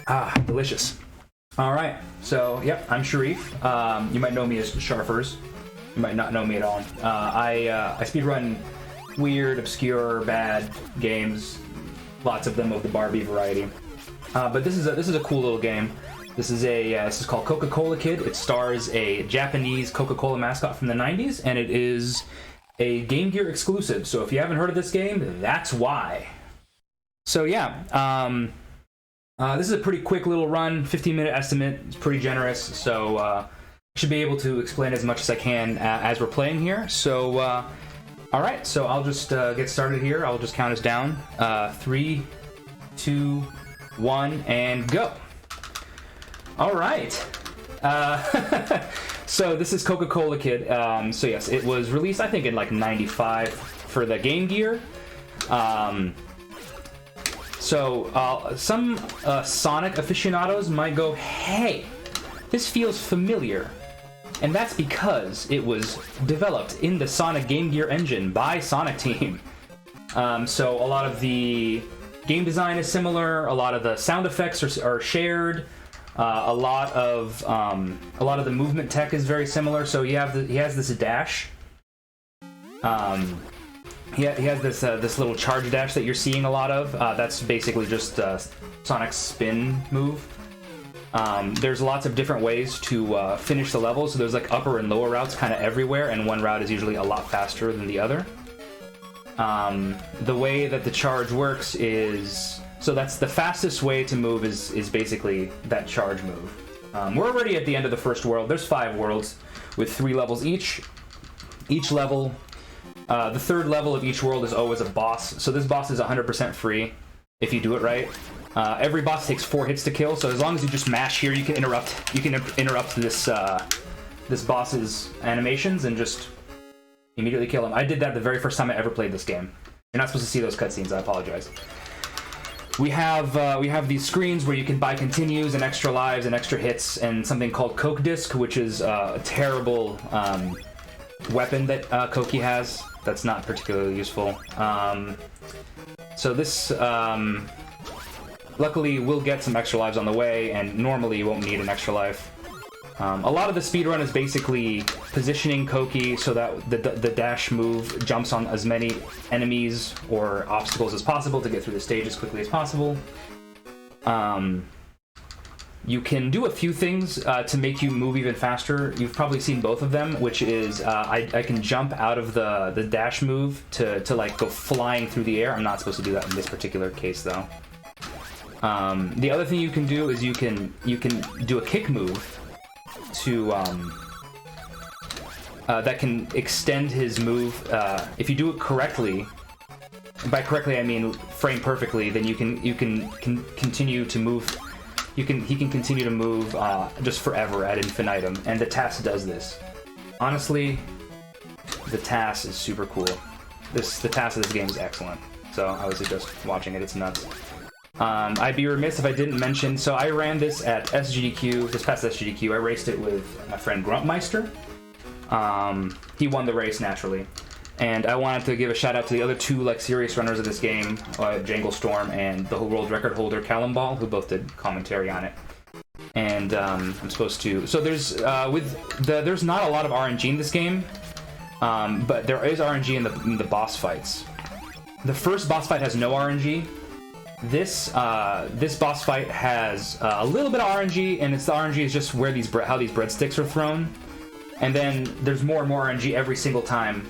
Ah, delicious. All right, so yep, I'm Sharif. You might know me as Sharfers. You might not know me at all. I speedrun weird, obscure, bad games. Lots of them of the Barbie variety. But this is a cool little game. This is called Coca-Cola Kid. It stars a Japanese Coca-Cola mascot from the 90s, and it is a Game Gear exclusive. So if you haven't heard of this game, that's why. So yeah, this is a pretty quick little run, 15-minute estimate. It's pretty generous, so I should be able to explain as much as I can as we're playing here. So, all right, so I'll just get started here. I'll just count us down. 3, 2, 1, and go. All right. So this is Coca-Cola Kid. So yes, it was released, I think, in like '95 for the Game Gear. So some Sonic aficionados might go, hey, this feels familiar. And that's because it was developed in the Sonic Game Gear engine by Sonic Team. So a lot of the game design is similar, a lot of the sound effects are shared, a lot of the movement tech is very similar. So he has this dash. He has this little charge dash that you're seeing a lot of. That's basically just Sonic's spin move. There's lots of different ways to finish the level, so there's like upper and lower routes kind of everywhere, and one route is usually a lot faster than the other. The way that the charge works is... So that's the fastest way to move is basically that charge move. We're already at the end of the first world. There's 5 worlds with 3 levels each. Each level... the third level of each world is always a boss, so this boss is 100% free if you do it right. Every boss takes 4 hits to kill, so as long as you just mash here, you can interrupt this this boss's animations and just immediately kill him. I did that the very first time I ever played this game. You're not supposed to see those cutscenes. I apologize. We have these screens where you can buy continues and extra lives and extra hits, and something called Coke Disc, which is a terrible weapon that Coca has. That's not particularly useful. So this, luckily, we'll get some extra lives on the way, and normally you won't need an extra life. A lot of the speedrun is basically positioning Coca so that the dash move jumps on as many enemies or obstacles as possible to get through the stage as quickly as possible. You can do a few things to make you move even faster. You've probably seen both of them, which is I can jump out of the dash move to like go flying through the air. I'm not supposed to do that in this particular case, though. The other thing you can do is you can do a kick move to that can extend his move. If you do it correctly, by correctly I mean frame perfectly, then you can continue to move. He can continue to move just forever ad infinitum, and the TAS does this. Honestly, the TAS is super cool. The TAS of this game is excellent, so I would suggest watching it. It's nuts. I'd be remiss if I didn't mention, so I ran this at SGDQ, this past SGDQ. I raced it with my friend Gruntmeister. He won the race, naturally. And I wanted to give a shout out to the other 2 like serious runners of this game, Jangle Storm and the world record holder Callum Ball, who both did commentary on it. And I'm supposed to. So there's there's not a lot of RNG in this game, but there is RNG in the boss fights. The first boss fight has no RNG. This boss fight has a little bit of RNG, and the RNG is just where how these breadsticks are thrown. And then there's more and more RNG every single time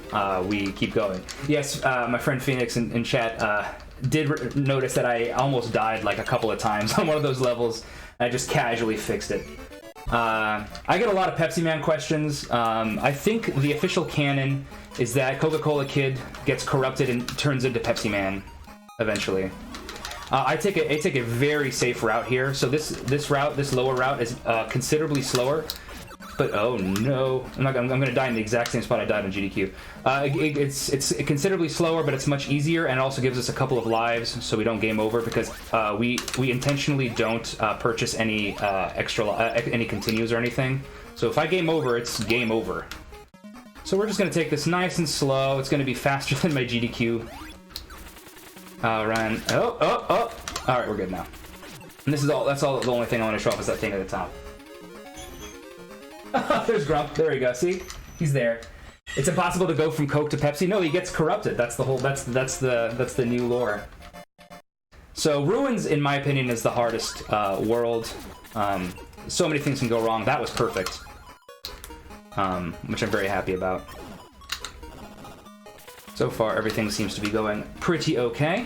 we keep going. Yes, my friend Phoenix in chat did notice that I almost died like a couple of times on one of those levels. I just casually fixed it. I get a lot of Pepsi Man questions. I think the official canon is that Coca-Cola Kid gets corrupted and turns into Pepsi Man eventually. I take a very safe route here. So this lower route is considerably slower. But oh no, I'm going to die in the exact same spot I died on GDQ. It's considerably slower, but it's much easier, and it also gives us a couple of lives, so we don't game over, because we intentionally don't purchase any any continues or anything. So if I game over, it's game over. So we're just going to take this nice and slow. It's going to be faster than my GDQ. Run. Oh. All right, we're good now. And this is all. That's all. The only thing I want to show off is that thing at the top. There's Grump. There we go. See, he's there. It's impossible to go from Coke to Pepsi. No, he gets corrupted. That's the whole. That's the new lore. So Ruins, in my opinion, is the hardest world. So many things can go wrong. That was perfect, which I'm very happy about. So far, everything seems to be going pretty okay.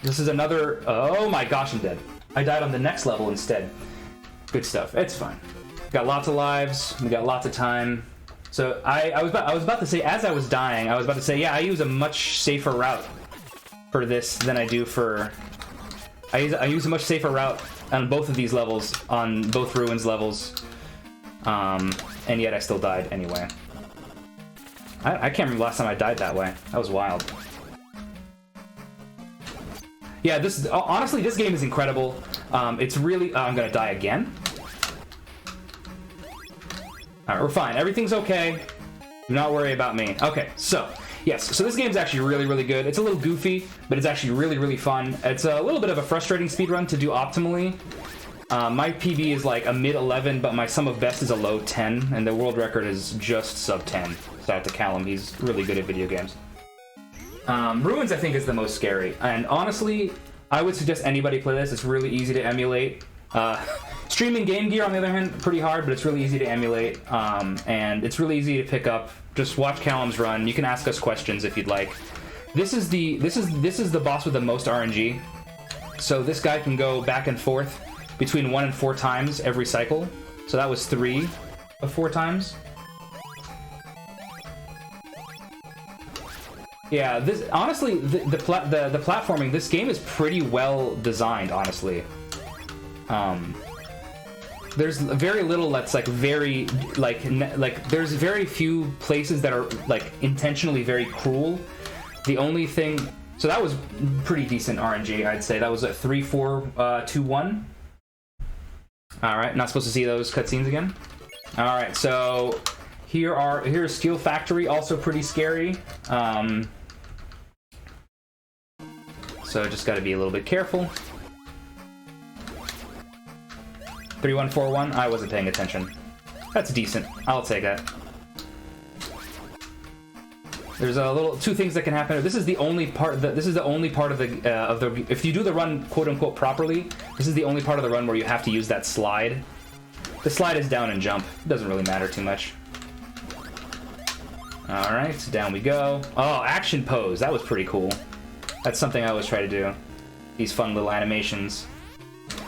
This is another... Oh my gosh, I'm dead. I died on the next level instead. Good stuff. It's fine. Got lots of lives. We got lots of time. So I was about to say, as I was dying, I was about to say, yeah, I use a much safer route for this than I do for... I use a much safer route on both of these levels, on both Ruins levels. And yet I still died anyway. I can't remember the last time I died that way. That was wild. Yeah, this honestly, this game is incredible. It's really... I'm gonna die again. Alright, we're fine. Everything's okay. Do not worry about me. Okay, so... Yes, so this game's actually really, really good. It's a little goofy, but it's actually really, really fun. It's a little bit of a frustrating speedrun to do optimally. My PB is like a mid-11, but my sum of best is a low 10, and the world record is just sub 10. Shout out to Callum, he's really good at video games. Ruins, I think, is the most scary, and honestly, I would suggest anybody play this. It's really easy to emulate. Streaming Game Gear, on the other hand, pretty hard, but it's really easy to emulate, and it's really easy to pick up. Just watch Callum's run. You can ask us questions if you'd like. This is the boss with the most RNG. So this guy can go back and forth between 1 and 4 times every cycle. So that was 3 of 4 times. Yeah, this honestly, the platforming. This game is pretty well designed, honestly. There's very little that's like very like there's very few places that are like intentionally very cruel. The only thing, so that was pretty decent RNG, I'd say. That was a 3, 4, 2, 1. All right, not supposed to see those cutscenes again. All right, so here's Steel Factory, also pretty scary. So just got to be a little bit careful. 3141. I wasn't paying attention. That's decent. I'll take that. There's a little 2 things that can happen. This is the only part. This is the only part of the if you do the run quote unquote properly. This is the only part of the run where you have to use that slide. The slide is down and jump. It doesn't really matter too much. All right, down we go. Oh, action pose. That was pretty cool. That's something I always try to do. These fun little animations.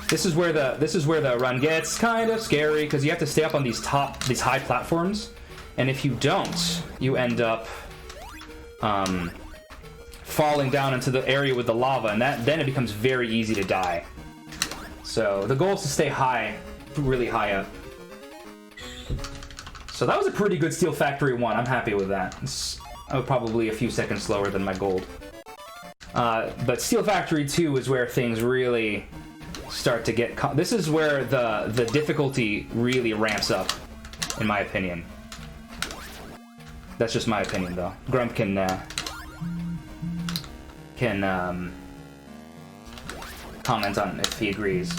This is where the run gets kind of scary because you have to stay up on these high platforms, and if you don't, you end up falling down into the area with the lava, and then it becomes very easy to die. So the goal is to stay high, really high up. So that was a pretty good Steel Factory 1. I'm happy with that. It's probably a few seconds slower than my gold. But Steel Factory 2 is where things really start to get... This is where the difficulty really ramps up, in my opinion. That's just my opinion, though. Grump can comment on if he agrees.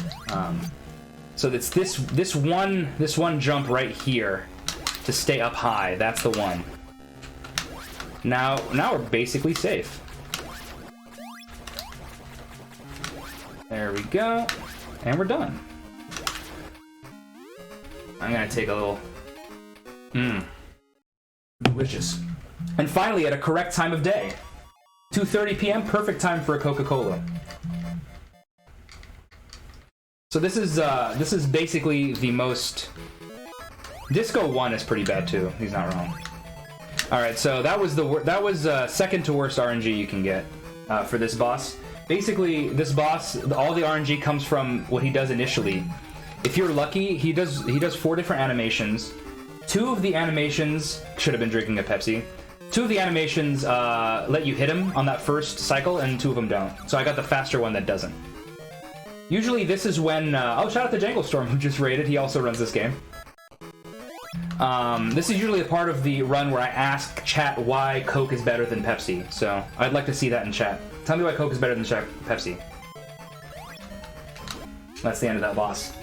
So it's this one jump right here to stay up high. That's the one. Now we're basically safe. There we go. And we're done. I'm gonna take a little... Delicious. And finally, at a correct time of day. 2:30 p.m., perfect time for a Coca-Cola. So this is basically the most... Disco 1 is pretty bad too. He's not wrong. All right, so that was second to worst RNG you can get for this boss. Basically, this boss, all the RNG comes from what he does initially. If you're lucky, he does 4 different animations. 2 of the animations should have been drinking a Pepsi. 2 of the animations let you hit him on that first cycle, and 2 of them don't. So I got the faster one that doesn't. Usually, this is when. Oh, shout out to Jangle Storm who just raided. He also runs this game. This is usually a part of the run where I ask chat why Coke is better than Pepsi. So I'd like to see that in chat. Tell me why Coke is better than Pepsi. That's the end of that boss.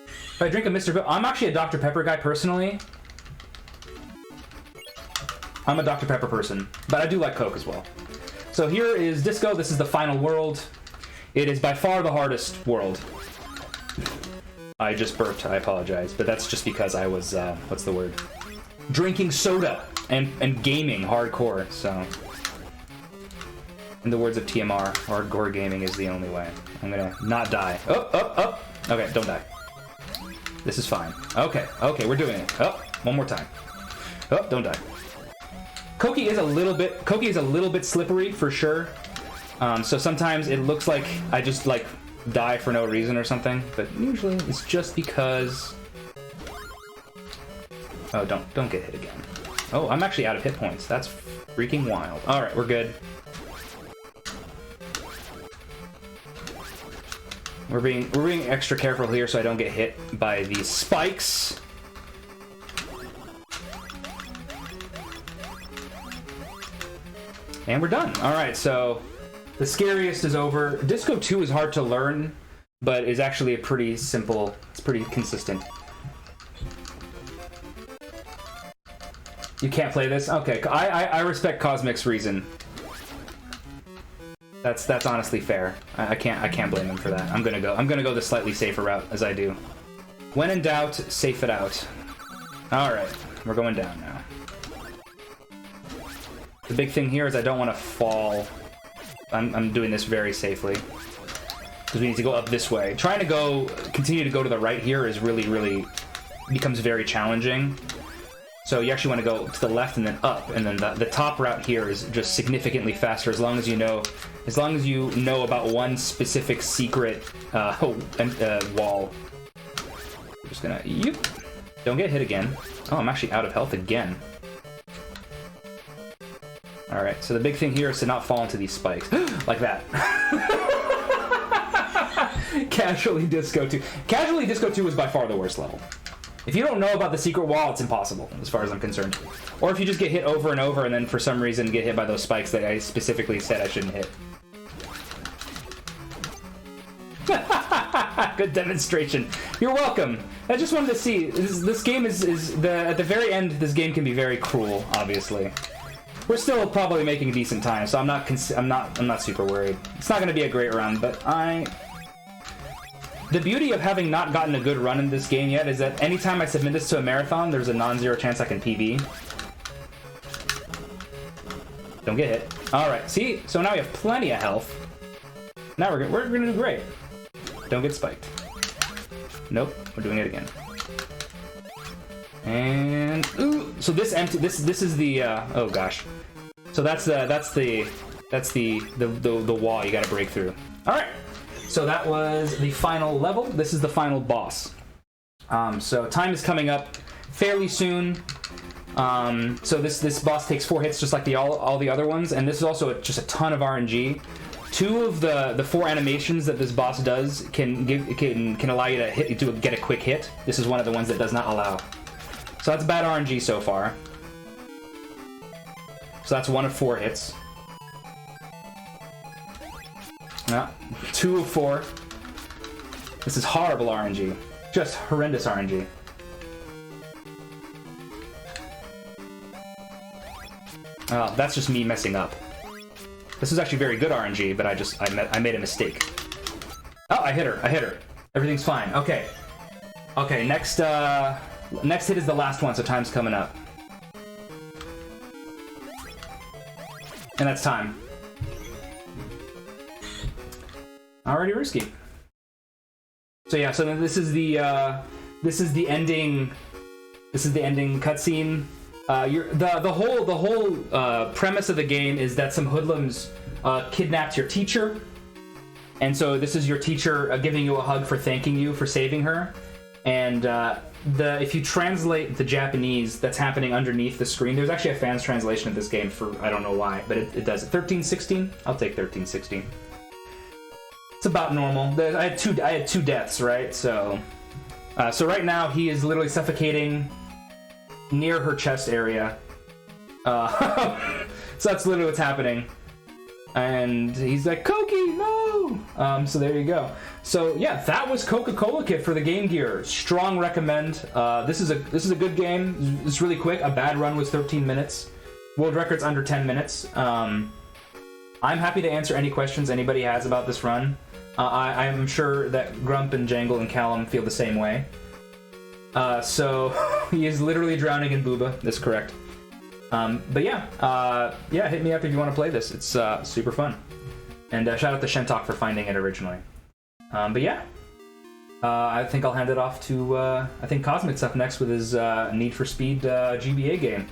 If I drink a Mr. I'm actually a Dr. Pepper guy personally. I'm a Dr. Pepper person, but I do like Coke as well. So here is Disco. This is the final world. It is by far the hardest world. I just burped, I apologize, but that's just because I was, what's the word? Drinking soda and gaming hardcore, so. In the words of TMR, hardcore gaming is the only way. I'm gonna not die. Oh. Okay, don't die. This is fine. Okay, we're doing it. Oh, one more time. Oh, don't die. Coca is a little bit slippery for sure. So sometimes it looks like I just like die for no reason or something, but usually it's just because. Oh, don't get hit again. Oh, I'm actually out of hit points. That's freaking wild. All right, we're good. We're being extra careful here so I don't get hit by these spikes. And we're done. All right, so the scariest is over. Disco 2 is hard to learn, but is actually a pretty simple, it's pretty consistent. You can't play this? Okay, I respect Cosmic's reason. That's honestly fair. I can't blame him for that. I'm gonna go the slightly safer route as I do. When in doubt, safe it out. All right, we're going down now. The big thing here is I don't want to fall. I'm doing this very safely because we need to go up this way. Trying to continue to go to the right here is really becomes very challenging. So you actually want to go to the left and then up, and then the top route here is just significantly faster as long as you know about one specific secret wall. I'm just gonna don't get hit again. Oh, I'm actually out of health again. All right, so the big thing here is to not fall into these spikes like that. Casually Disco 2. Casually Disco 2 is by far the worst level. If you don't know about the secret wall, it's impossible, as far as I'm concerned. Or if you just get hit over and over and then for some reason get hit by those spikes that I specifically said I shouldn't hit. Good demonstration. You're welcome. I just wanted to see. This game at the very end, this game can be very cruel, obviously. We're still probably making a decent time, so I'm not super worried. It's not going to be a great run, but the beauty of having not gotten a good run in this game yet is that anytime I submit this to a marathon, there's a non-zero chance I can PB. Don't get hit. All right, see? So now we have plenty of health. Now we're gonna do great. Don't get spiked. Nope, we're doing it again. And ooh, so this is the oh gosh. So that's the wall you got to break through. All right. So that was the final level. This is the final boss. So time is coming up fairly soon. So this boss takes 4 hits just like all the other ones, and this is also just a ton of RNG. 2 of the 4 animations that this boss does can allow you to get a quick hit. This is one of the ones that does not allow. So that's bad RNG so far. So that's 1 of 4 hits. 2 of 4. This is horrible RNG. Just horrendous RNG. Oh, that's just me messing up. This is actually very good RNG, but I made a mistake. Oh, I hit her. Everything's fine. Okay. Okay, next hit is the last one, so time's coming up. And that's time. Already risky. So yeah, so then this is the ending. This is the ending cutscene. The whole premise of the game is that some hoodlums kidnapped your teacher, and so this is your teacher giving you a hug for thanking you for saving her. And if you translate the Japanese that's happening underneath the screen, there's actually a fan's translation of this game for I don't know why, but it does it. 1316. I'll take 1316. It's about normal. I had two deaths, right? So right now he is literally suffocating near her chest area. So that's literally what's happening. And he's like, Cokie, no! So there you go. So yeah, that was Coca-Cola Kit for the Game Gear. Strong recommend. This is a good game. It's really quick. A bad run was 13 minutes. World record's under 10 minutes. I'm happy to answer any questions anybody has about this run. I'm sure that Grump and Jangle and Callum feel the same way. So he is literally drowning in booba. That's correct. But yeah, hit me up if you want to play this. It's super fun. And shout out to Shentok for finding it originally. But yeah, I think I'll hand it off to, I think Cosmic's up next with his Need for Speed GBA game.